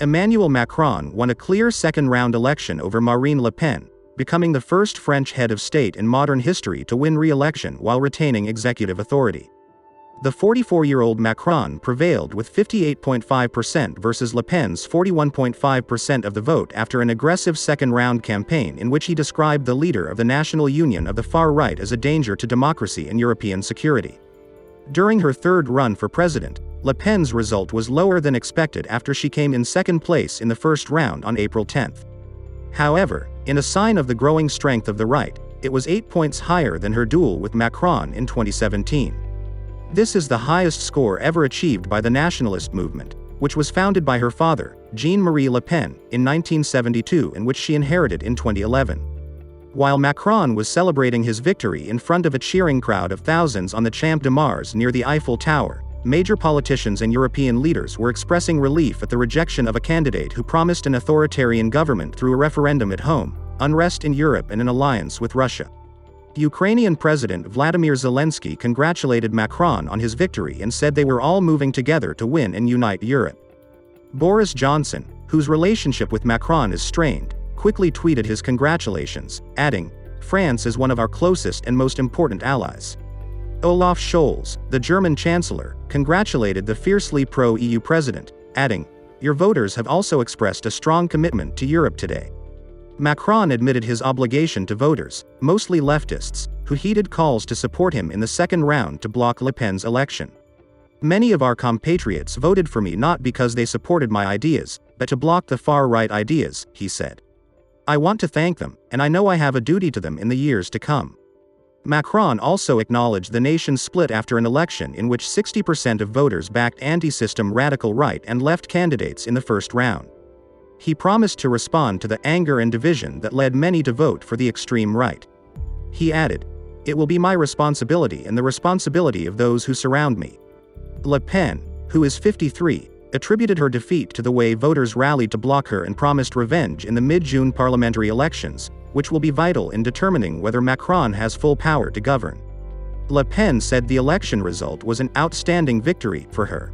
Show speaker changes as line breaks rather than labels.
Emmanuel Macron won a clear second-round election over Marine Le Pen, becoming the first French head of state in modern history to win re-election while retaining executive authority. The 44-year-old Macron prevailed with 58.5% versus Le Pen's 41.5% of the vote after an aggressive second-round campaign in which he described the leader of the National Union of the Far Right as a danger to democracy and European security. During her third run for president, Le Pen's result was lower than expected after she came in second place in the first round on April 10. However, in a sign of the growing strength of the right, it was 8 points higher than her duel with Macron in 2017. This is the highest score ever achieved by the nationalist movement, which was founded by her father, Jean-Marie Le Pen, in 1972 and which she inherited in 2011. While Macron was celebrating his victory in front of a cheering crowd of thousands on the Champ de Mars near the Eiffel Tower, major politicians and European leaders were expressing relief at the rejection of a candidate who promised an authoritarian government through a referendum at home, unrest in Europe and an alliance with Russia. Ukrainian President Vladimir Zelenskyi congratulated Macron on his victory and said they were all moving together to win and unite Europe. Boris Johnson, whose relationship with Macron is strained, quickly tweeted his congratulations, adding, "France is one of our closest and most important allies." Olaf Scholz, the German chancellor, congratulated the fiercely pro-EU president, adding, "Your voters have also expressed a strong commitment to Europe today." Macron admitted his obligation to voters, mostly leftists, who heeded calls to support him in the second round to block Le Pen's election. "Many of our compatriots voted for me not because they supported my ideas, but to block the far-right ideas," he said. "I want to thank them, and I know I have a duty to them in the years to come." Macron also acknowledged the nation's split after an election in which 60% of voters backed anti-system radical right and left candidates in the first round. He promised to respond to the anger and division that led many to vote for the extreme right. He added, "It will be my responsibility and the responsibility of those who surround me." Le Pen, who is 53, attributed her defeat to the way voters rallied to block her and promised revenge in the mid-June parliamentary elections, which will be vital in determining whether Macron has full power to govern. Le Pen said the election result was an outstanding victory for her.